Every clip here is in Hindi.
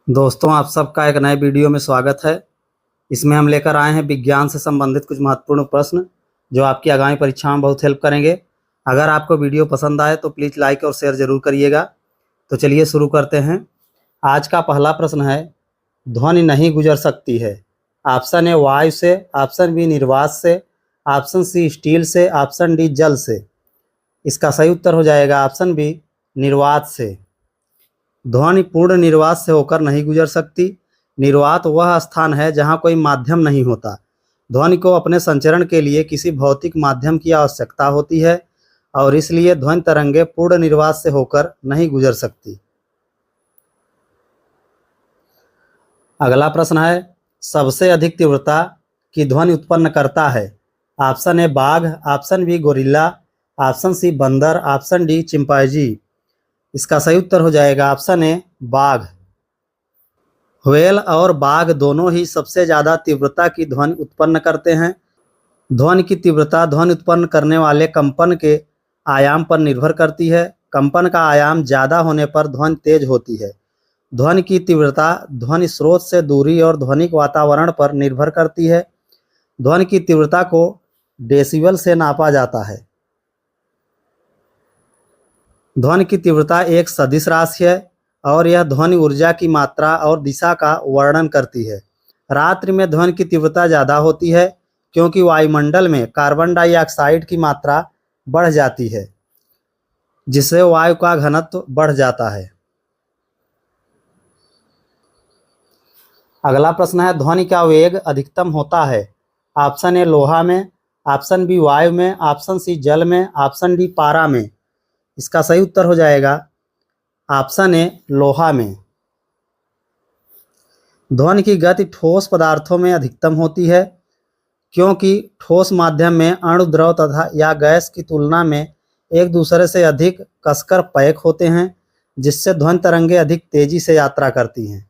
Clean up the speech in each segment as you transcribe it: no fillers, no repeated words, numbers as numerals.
दोस्तों, आप सबका एक नए वीडियो में स्वागत है। इसमें हम लेकर आए हैं विज्ञान से संबंधित कुछ महत्वपूर्ण प्रश्न जो आपकी आगामी परीक्षा में बहुत हेल्प करेंगे। अगर आपको वीडियो पसंद आए तो प्लीज़ लाइक और शेयर ज़रूर करिएगा। तो चलिए शुरू करते हैं। आज का पहला प्रश्न है, ध्वनि नहीं गुजर सकती है। ऑप्शन ए वायु से, ऑप्शन बी निर्वात से, ऑप्शन सी स्टील से, ऑप्शन डी जल से। इसका सही उत्तर हो जाएगा ऑप्शन बी निर्वात से। ध्वनि पूर्ण निर्वात से होकर नहीं गुजर सकती। निर्वात वह स्थान है जहाँ कोई माध्यम नहीं होता। ध्वनि को अपने संचरण के लिए किसी भौतिक माध्यम की आवश्यकता होती है और इसलिए ध्वनि तरंगे पूर्ण निर्वात से होकर नहीं गुजर सकती। अगला प्रश्न है, सबसे अधिक तीव्रता की ध्वनि उत्पन्न करता है। ऑप्शन ए बाघ, option B gorilla, option C बंदर, ऑप्शन डी चिंपैंजी। इसका सही उत्तर हो जाएगा ऑप्शन ए बाघ। व्हेल और बाघ दोनों ही सबसे ज़्यादा तीव्रता की ध्वनि उत्पन्न करते हैं। ध्वनि की तीव्रता ध्वनि उत्पन्न करने वाले कंपन के आयाम पर निर्भर करती है। कंपन का आयाम ज़्यादा होने पर ध्वनि तेज होती है। ध्वनि की तीव्रता ध्वनि स्रोत से दूरी और ध्वनिक वातावरण पर निर्भर करती है। ध्वनि की तीव्रता को डेसिबल से नापा जाता है। ध्वनि की तीव्रता एक सदिश राशि है और यह ध्वनि ऊर्जा की मात्रा और दिशा का वर्णन करती है। रात्रि में ध्वनि की तीव्रता ज़्यादा होती है क्योंकि वायुमंडल में कार्बन डाइऑक्साइड की मात्रा बढ़ जाती है, जिससे वायु का घनत्व बढ़ जाता है। अगला प्रश्न है, ध्वनि का वेग अधिकतम होता है। ऑप्शन ए लोहा में, ऑप्शन बी वायु में, ऑप्शन सी जल में, ऑप्शन डी पारा में। इसका सही उत्तर हो जाएगा ऑप्शन ए लोहा में। ध्वनि की गति ठोस पदार्थों में अधिकतम होती है क्योंकि ठोस माध्यम में अणु, द्रव तथा या गैस की तुलना में एक दूसरे से अधिक कसकर पैक होते हैं, जिससे ध्वनि तरंगे अधिक तेजी से यात्रा करती हैं।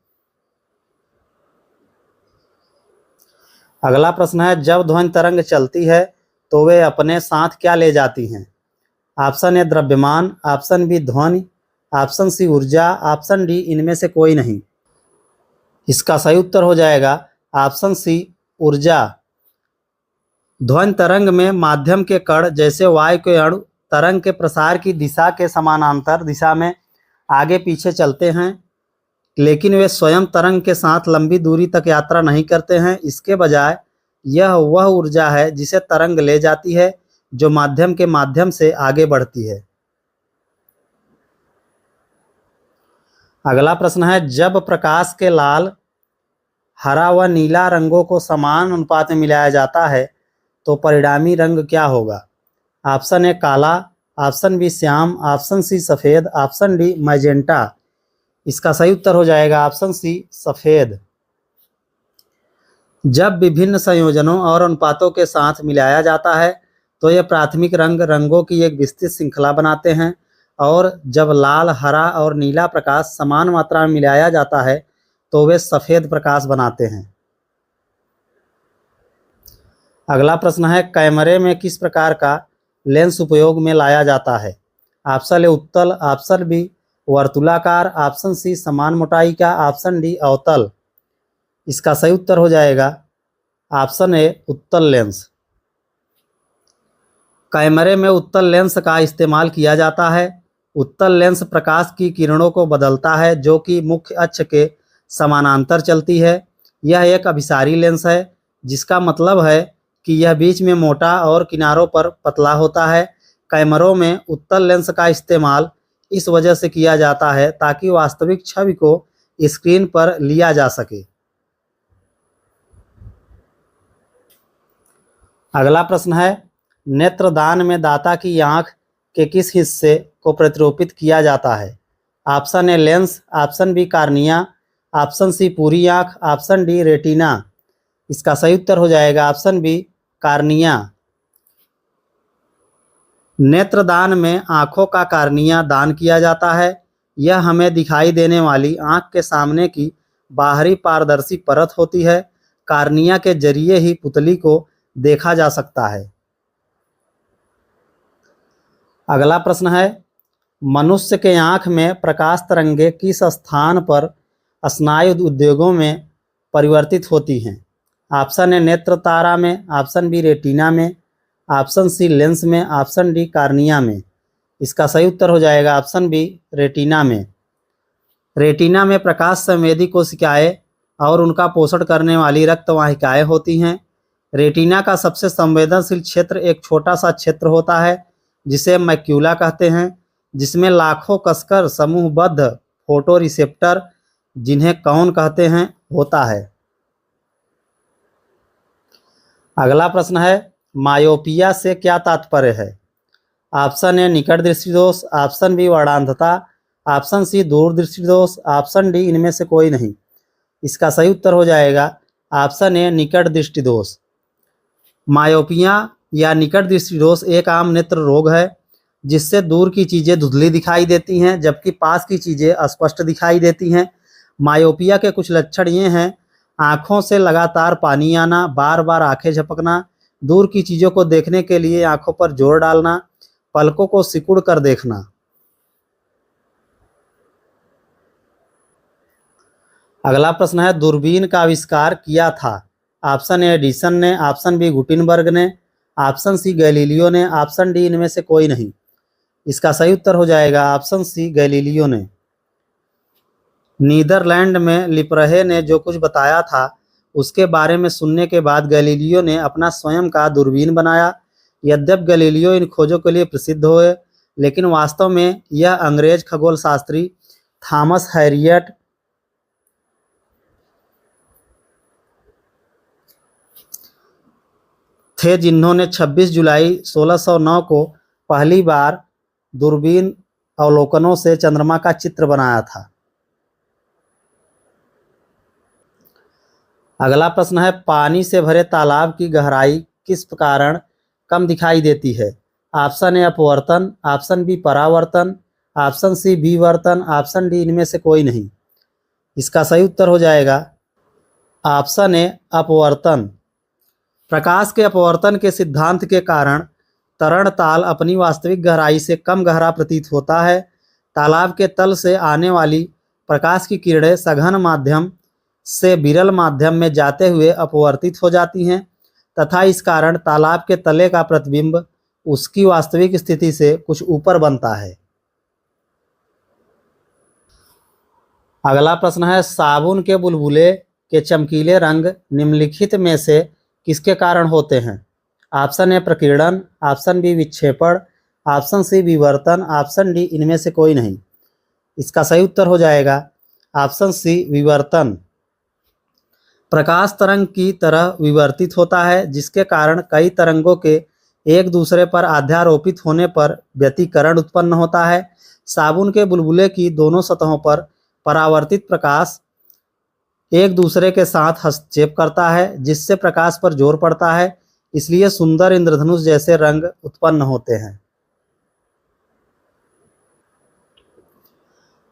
अगला प्रश्न है, जब ध्वनि तरंग चलती है तो वे अपने साथ क्या ले जाती हैं। ऑप्शन ए द्रव्यमान, ऑप्शन बी ध्वनि, ऑप्शन सी ऊर्जा, ऑप्शन डी इनमें से कोई नहीं। इसका सही उत्तर हो जाएगा ऑप्शन सी ऊर्जा। ध्वनि तरंग में माध्यम के कण जैसे वायु के अणु तरंग के प्रसार की दिशा के समानांतर दिशा में आगे पीछे चलते हैं, लेकिन वे स्वयं तरंग के साथ लंबी दूरी तक यात्रा नहीं करते हैं। इसके बजाय यह वह ऊर्जा है जिसे तरंग ले जाती है जो माध्यम के माध्यम से आगे बढ़ती है। अगला प्रश्न है, जब प्रकाश के लाल, हरा व नीला रंगों को समान अनुपात में मिलाया जाता है तो परिणामी रंग क्या होगा। ऑप्शन ए काला, ऑप्शन बी श्याम, ऑप्शन सी सफ़ेद, ऑप्शन डी मैजेंटा। इसका सही उत्तर हो जाएगा ऑप्शन सी सफ़ेद। जब विभिन्न संयोजनों और अनुपातों के साथ मिलाया जाता है तो ये प्राथमिक रंग रंगों की एक विस्तृत श्रृंखला बनाते हैं, और जब लाल, हरा और नीला प्रकाश समान मात्रा में मिलाया जाता है तो वे सफ़ेद प्रकाश बनाते हैं। अगला प्रश्न है, कैमरे में किस प्रकार का लेंस उपयोग में लाया जाता है। ऑप्शन ए उत्तल, ऑप्शन बी वर्तुलाकार, ऑप्शन सी समान मोटाई का, ऑप्शन डी अवतल। इसका सही उत्तर हो जाएगा ऑप्शन ए उत्तल लेंस। कैमरे में उत्तल लेंस का इस्तेमाल किया जाता है। उत्तल लेंस प्रकाश की किरणों को बदलता है जो कि मुख्य अक्ष के समानांतर चलती है। यह एक अभिसारी लेंस है, जिसका मतलब है कि यह बीच में मोटा और किनारों पर पतला होता है। कैमरों में उत्तल लेंस का इस्तेमाल इस वजह से किया जाता है ताकि वास्तविक छवि को स्क्रीन पर लिया जा सके। अगला प्रश्न है, नेत्रदान में दाता की आँख के किस हिस्से को प्रतिरूपित किया जाता है। Option A lens, option B cornea, option C पूरी आँख, ऑप्शन डी रेटिना। इसका सही उत्तर हो जाएगा ऑप्शन बी कार्निया। नेत्रदान में आँखों का कार्निया दान किया जाता है। यह हमें दिखाई देने वाली आँख के सामने की बाहरी पारदर्शी परत होती है। कार्निया के जरिए ही पुतली को देखा जा सकता है। अगला प्रश्न है, मनुष्य के आँख में प्रकाश तरंगे किस स्थान पर स्नायु उद्योगों में परिवर्तित होती हैं। ऑप्शन ए नेत्र तारा में, ऑप्शन बी रेटिना में, ऑप्शन सी लेंस में, ऑप्शन डी कार्निया में। इसका सही उत्तर हो जाएगा ऑप्शन बी रेटिना में। रेटिना में प्रकाश संवेदी कोशिकाएं और उनका पोषण करने वाली रक्त वाहिकाएं होती हैं। रेटिना का सबसे संवेदनशील क्षेत्र एक छोटा सा क्षेत्र होता है जिसे मैक्यूला कहते हैं, जिसमें लाखों कसकर समूहबद्ध फोटो रिसेप्टर, जिन्हें कौन कहते हैं, होता है। अगला प्रश्न है, मायोपिया से क्या तात्पर्य है? ऑप्शन ए निकट दृष्टि दोष, ऑप्शन बी वर्णांधता, ऑप्शन सी दूर दृष्टि दोष, ऑप्शन डी इनमें से कोई नहीं। इसका सही उत्तर हो जाएगा ऑप्शन ए निकट दृष्टि दोष। मायोपिया या निकट दृष्टि दोष एक आम नेत्र रोग है जिससे दूर की चीज़ें धुंधली दिखाई देती हैं जबकि पास की चीज़ें स्पष्ट दिखाई देती हैं। मायोपिया के कुछ लक्षण ये हैं: आँखों से लगातार पानी आना, बार बार आंखें झपकना, दूर की चीज़ों को देखने के लिए आंखों पर जोर डालना, पलकों को सिकुड़ कर देखना। अगला प्रश्न है, दूरबीन का आविष्कार किया था? ऑप्शन ए एडिसन ने, ऑप्शन बी गुटेनबर्ग ने, ऑप्शन सी गैलीलियो ने, ऑप्शन डी इनमें से कोई नहीं। इसका सही उत्तर हो जाएगा ऑप्शन सी गैलीलियो ने। नीदरलैंड में लिपरहे ने जो कुछ बताया था उसके बारे में सुनने के बाद गैलीलियो ने अपना स्वयं का दूरबीन बनाया। यद्यपि गैलीलियो इन खोजों के लिए प्रसिद्ध हुए, लेकिन वास्तव में यह अंग्रेज खगोल शास्त्री थॉमस हैरियट थे जिन्होंने 26 जुलाई 1609 को पहली बार दूरबीन अवलोकनों से चंद्रमा का चित्र बनाया था। अगला प्रश्न है, पानी से भरे तालाब की गहराई किस कारण कम दिखाई देती है? ऑप्शन ए अपवर्तन, ऑप्शन बी परावर्तन, ऑप्शन सी विवर्तन, ऑप्शन डी इनमें से कोई नहीं। इसका सही उत्तर हो जाएगा ऑप्शन ए अपवर्तन। प्रकाश के अपवर्तन के सिद्धांत के कारण तरण ताल अपनी वास्तविक गहराई से कम गहरा प्रतीत होता है। तालाब के तल से आने वाली प्रकाश की किरणें सघन माध्यम से विरल माध्यम में जाते हुए अपवर्तित हो जाती हैं तथा इस कारण तालाब के तले का प्रतिबिंब उसकी वास्तविक स्थिति से कुछ ऊपर बनता है। अगला प्रश्न है, साबुन के बुलबुले के चमकीले रंग निम्नलिखित में से किसके कारण होते हैं? ऑप्शन ए प्रकीर्णन, ऑप्शन बी विक्षेपण, ऑप्शन सी विवर्तन, ऑप्शन डी इनमें से कोई नहीं। इसका सही उत्तर हो जाएगा ऑप्शन सी विवर्तन। प्रकाश तरंग की तरह विवर्तित होता है जिसके कारण कई तरंगों के एक दूसरे पर अध्यारोपित होने पर व्यतिकरण उत्पन्न होता है। साबुन के बुलबुले की दोनों सतहों पर परावर्तित प्रकाश एक दूसरे के साथ हस्तक्षेप करता है जिससे प्रकाश पर जोर पड़ता है, इसलिए सुंदर इंद्रधनुष जैसे रंग उत्पन्न होते हैं।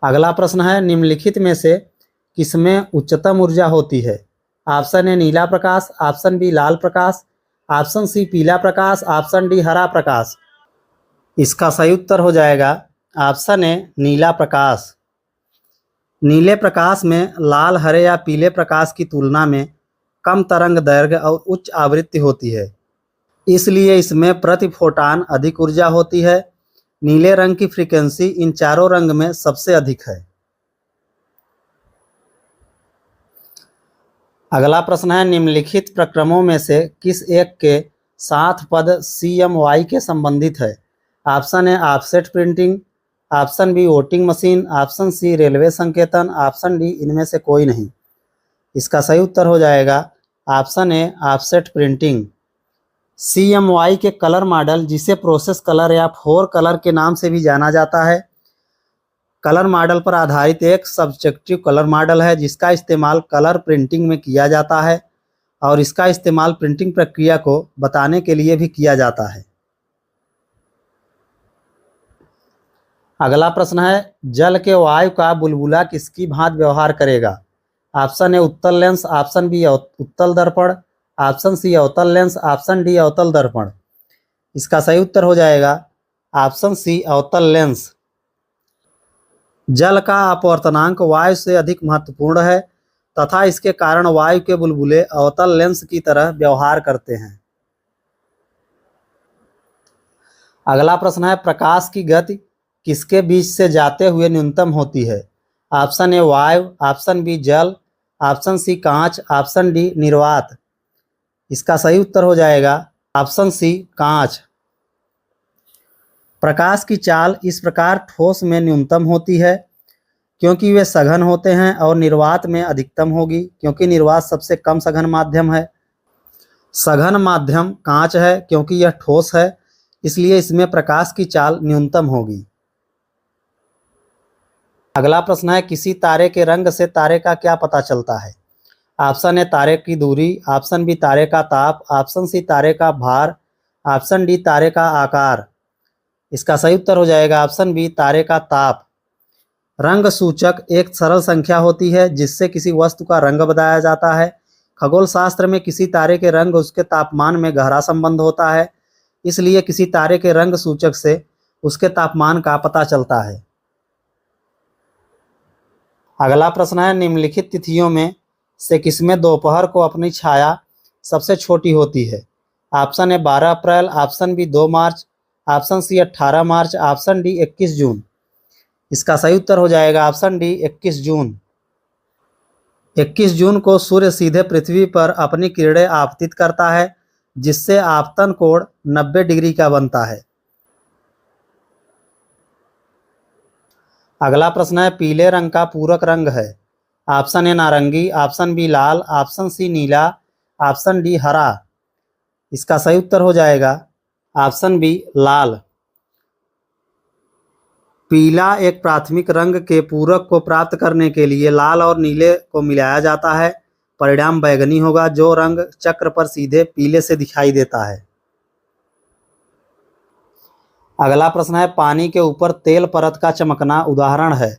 अगला प्रश्न है, निम्नलिखित में से किसमें उच्चतम ऊर्जा होती है? ऑप्शन ए नीला प्रकाश, ऑप्शन बी लाल प्रकाश, ऑप्शन सी पीला प्रकाश, ऑप्शन डी हरा प्रकाश। इसका सही उत्तर हो जाएगा ऑप्शन ए नीला प्रकाश। नीले प्रकाश में लाल, हरे या पीले प्रकाश की तुलना में कम तरंग दैर्घ्य और उच्च आवृत्ति होती है, इसलिए इसमें प्रति फोटान अधिक ऊर्जा होती है। नीले रंग की फ्रीक्वेंसी इन चारों रंग में सबसे अधिक है। अगला प्रश्न है, निम्नलिखित प्रक्रमों में से किस एक के साथ पद CMY के संबंधित है? Option A offset printing, option B voting machine, option C railway संकेतन, ऑप्शन डी इनमें से कोई नहीं। इसका सही उत्तर हो जाएगा option A offset printing. CMY के कलर मॉडल, जिसे प्रोसेस कलर या 4 कलर के नाम से भी जाना जाता है, कलर मॉडल पर आधारित एक सब्जेक्टिव कलर मॉडल है जिसका इस्तेमाल कलर प्रिंटिंग में किया जाता है और इसका इस्तेमाल प्रिंटिंग प्रक्रिया को बताने के लिए भी किया जाता है। अगला प्रश्न है, जल के वायु का बुलबुला किसकी भांति व्यवहार करेगा? ऑप्शन ए उत्तल लेंस, ऑप्शन बी उत्तल दर्पण, ऑप्शन सी अवतल लेंस, ऑप्शन डी अवतल दर्पण। इसका सही उत्तर हो जाएगा ऑप्शन सी अवतल लेंस। जल का अपवर्तनांक वायु से अधिक महत्वपूर्ण है तथा इसके कारण वायु के बुलबुले अवतल लेंस की तरह व्यवहार करते हैं। अगला प्रश्न है, प्रकाश की गति किसके बीच से जाते हुए न्यूनतम होती है? ऑप्शन ए वायु, ऑप्शन बी जल, ऑप्शन सी कांच, ऑप्शन डी निर्वात। इसका सही उत्तर हो जाएगा ऑप्शन सी कांच। प्रकाश की चाल इस प्रकार ठोस में न्यूनतम होती है क्योंकि वे सघन होते हैं और निर्वात में अधिकतम होगी क्योंकि निर्वात सबसे कम सघन माध्यम है। सघन माध्यम कांच है क्योंकि यह ठोस है, इसलिए इसमें प्रकाश की चाल न्यूनतम होगी। अगला प्रश्न है, किसी तारे के रंग से तारे का क्या पता चलता है? ऑप्शन ए तारे की दूरी, ऑप्शन बी तारे का ताप, ऑप्शन सी तारे का भार, ऑप्शन डी तारे का आकार। इसका सही उत्तर हो जाएगा ऑप्शन बी तारे का ताप। रंग सूचक एक सरल संख्या होती है जिससे किसी वस्तु का रंग बताया जाता है। खगोल शास्त्र में किसी तारे के रंग उसके तापमान में गहरा संबंध होता है, इसलिए किसी तारे के रंग सूचक से उसके तापमान का पता चलता है। अगला प्रश्न है, निम्नलिखित तिथियों में से किसमें दोपहर को अपनी छाया सबसे छोटी होती है? ऑप्शन ए 12 अप्रैल, ऑप्शन बी 2 मार्च, ऑप्शन सी 18 मार्च, ऑप्शन डी 21 जून। इसका सही उत्तर हो जाएगा ऑप्शन डी 21 जून। 21 जून को सूर्य सीधे पृथ्वी पर अपनी किरणें आपतित करता है जिससे आपतन कोण 90 डिग्री का बनता है। अगला प्रश्न है, पीले रंग का पूरक रंग है। ऑप्शन ए नारंगी, ऑप्शन बी लाल, ऑप्शन सी नीला, ऑप्शन डी हरा। इसका सही उत्तर हो जाएगा ऑप्शन बी लाल। पीला एक प्राथमिक रंग के पूरक को प्राप्त करने के लिए लाल और नीले को मिलाया जाता है, परिणाम बैंगनी होगा जो रंग चक्र पर सीधे पीले से दिखाई देता है। अगला प्रश्न है, पानी के ऊपर तेल परत का चमकना उदाहरण है।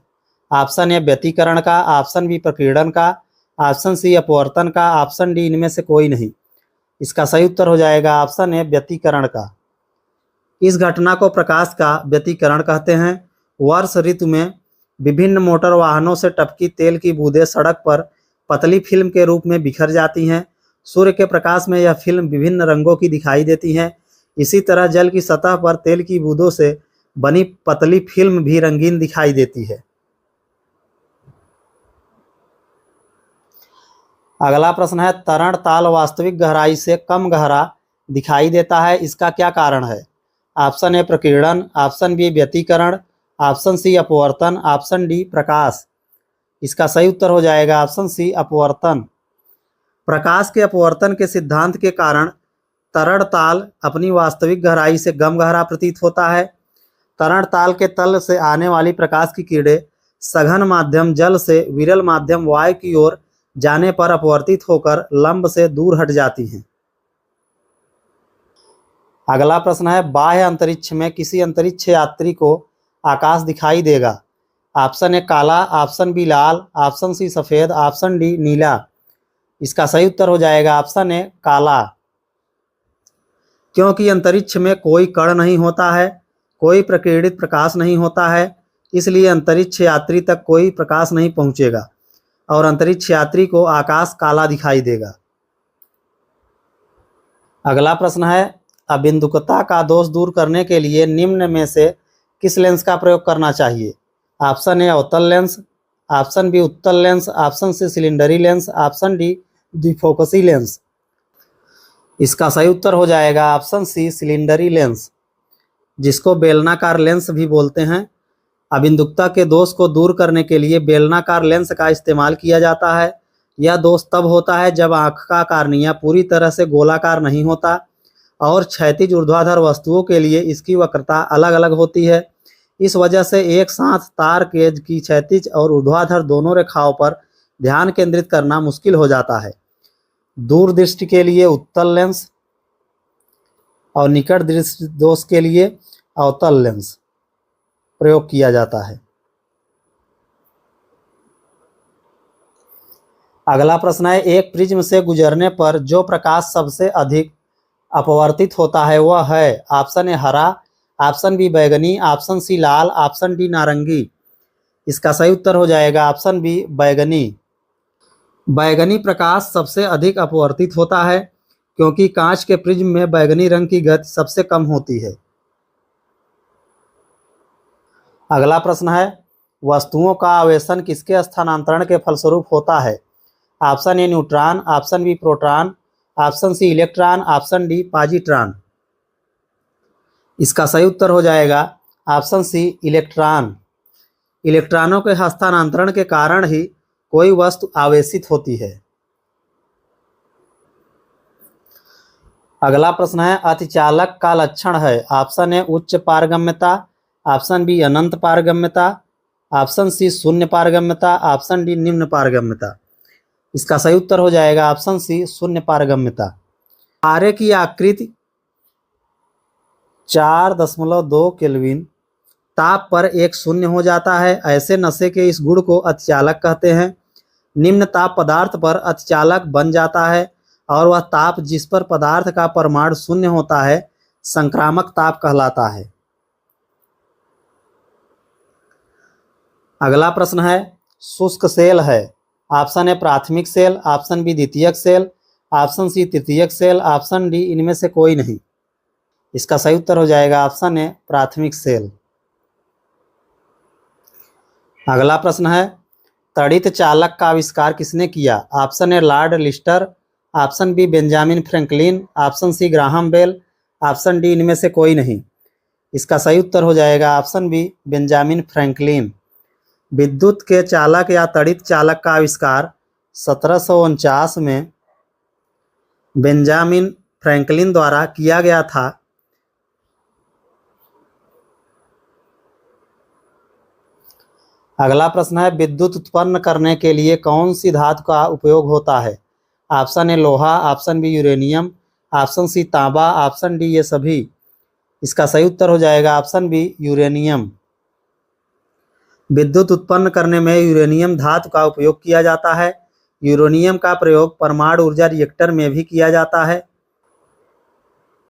ऑप्शन ए व्यतिकरण का, ऑप्शन बी प्रकीर्णन का, ऑप्शन सी अपवर्तन का, ऑप्शन डी इनमें से कोई नहीं। इसका सही उत्तर हो जाएगा ऑप्शन ए व्यतिकरण का। इस घटना को प्रकाश का व्यतिकरण कहते हैं। वर्ष ऋतु में विभिन्न मोटर वाहनों से टपकी तेल की बूंदें सड़क पर पतली फिल्म के रूप में बिखर जाती हैं। सूर्य के प्रकाश में यह फिल्म विभिन्न रंगों की दिखाई देती है। इसी तरह जल की सतह पर तेल की बूंदों से बनी पतली फिल्म भी रंगीन दिखाई देती है। अगला प्रश्न है, तरण ताल वास्तविक गहराई से कम गहरा दिखाई देता है, इसका क्या कारण है? ऑप्शन ए प्रकीर्णन, ऑप्शन बी व्यतिकरण, ऑप्शन सी अपवर्तन, ऑप्शन डी प्रकाश। इसका सही उत्तर हो जाएगा ऑप्शन सी अपवर्तन। प्रकाश के अपवर्तन के सिद्धांत के कारण तरण ताल अपनी वास्तविक गहराई से कम गहरा प्रतीत होता है। तरण ताल के तल से आने वाली प्रकाश की किरणें सघन माध्यम जल से विरल माध्यम वायु की ओर जाने पर अपवर्तित होकर लंब से दूर हट जाती हैं। अगला प्रश्न है, बाह्य अंतरिक्ष में किसी अंतरिक्ष यात्री को आकाश दिखाई देगा। ऑप्शन ए काला, ऑप्शन बी लाल, ऑप्शन सी सफेद, ऑप्शन डी नीला। इसका सही उत्तर हो जाएगा ऑप्शन ए काला। क्योंकि अंतरिक्ष में कोई कण नहीं होता है, कोई प्रकीर्णित प्रकाश नहीं होता है, इसलिए अंतरिक्ष यात्री तक कोई प्रकाश नहीं पहुंचेगा और अंतरिक्ष यात्री को आकाश काला दिखाई देगा। अगला प्रश्न है, अबिंदुकता का दोष दूर करने के लिए निम्न में से किस लेंस का प्रयोग करना चाहिए? ऑप्शन ए अवतल लेंस, ऑप्शन बी उत्तल lens, option C cylindrical lens, option D द्विफोकसी लेंस। इसका सही उत्तर हो जाएगा ऑप्शन सी सिलेंडरी लेंस, जिसको बेलनाकार लेंस भी बोलते हैं। अबिंदुकता के दोष को दूर करने के लिए बेलनाकार लेंस का इस्तेमाल किया जाता है। यह दोष तब होता है जब आँख का कार्निया पूरी तरह से गोलाकार नहीं होता और क्षैतिज ऊर्ध्वाधर वस्तुओं के लिए इसकी वक्रता अलग अलग होती है। इस वजह से एक साथ तार केज की क्षैतिज और ऊर्ध्वाधर दोनों रेखाओं पर ध्यान केंद्रित करना मुश्किल हो जाता है। दूर दृष्टि के लिए उत्तल लेंस और निकट दृष्टि दोष के लिए अवतल लेंस प्रयोग किया जाता है। अगला प्रश्न है, एक प्रिज्म से गुजरने पर जो प्रकाश सबसे अधिक अपवर्तित होता है वह है? ऑप्शन ए हरा, ऑप्शन बी बैगनी, ऑप्शन सी लाल, ऑप्शन डी नारंगी। इसका सही उत्तर हो जाएगा ऑप्शन बी बैगनी। बैगनी प्रकाश सबसे अधिक अपवर्तित होता है क्योंकि कांच के प्रिज्म में बैगनी रंग की गति सबसे कम होती है। अगला प्रश्न है, वस्तुओं का आवेशन किसके स्थानांतरण के फलस्वरूप होता है? Option A neutron, option B proton, option C electron, option D positron. इसका सही उत्तर हो जाएगा ऑप्शन सी इलेक्ट्रॉन। इलेक्ट्रॉनों के हस्तांतरण के कारण ही कोई वस्तु आवेशित होती है। अगला प्रश्न है, अतिचालक का लक्षण है? ऑप्शन ए उच्च पारगम्यता, ऑप्शन बी अनंत पारगम्यता, ऑप्शन सी शून्य पारगम्यता, ऑप्शन डी निम्न पारगम्यता। इसका सही उत्तर हो जाएगा ऑप्शन सी शून्य पारगम्यता। तारे की आकृति 4.2 केल्विन ताप पर एक शून्य हो जाता है, ऐसे नशे के इस गुण को अतिचालक कहते हैं। निम्न ताप पदार्थ पर अतिचालक बन जाता है और वह ताप जिस पर पदार्थ का परमाणु शून्य होता है संक्रामक ताप कहलाता है। अगला प्रश्न है, शुष्क सेल है? ऑप्शन ए प्राथमिक सेल, ऑप्शन बी द्वितीयक सेल, ऑप्शन सी तृतीयक सेल, ऑप्शन डी इनमें से कोई नहीं। इसका सही उत्तर हो जाएगा ऑप्शन ए प्राथमिक सेल। अगला प्रश्न है, तड़ित चालक का आविष्कार किसने किया? Option A Lord Lister, option B Benjamin Franklin, option C Graham Bell, option D इनमें से कोई नहीं। इसका सही उत्तर हो जाएगा ऑप्शन बी बेंजामिन फ्रैंकलिन। विद्युत के चालक या तड़ित चालक का आविष्कार 1749 में बेंजामिन फ्रैंकलिन द्वारा किया गया था। अगला प्रश्न है, विद्युत उत्पन्न करने के लिए कौन सी धातु का उपयोग होता है? ऑप्शन ए लोहा, option B uranium, option C तांबा, ऑप्शन डी ये सभी। इसका सही उत्तर हो जाएगा ऑप्शन बी यूरेनियम। विद्युत उत्पन्न करने में यूरेनियम धातु का उपयोग किया जाता है। यूरेनियम का प्रयोग परमाणु ऊर्जा रिएक्टर में भी किया जाता है।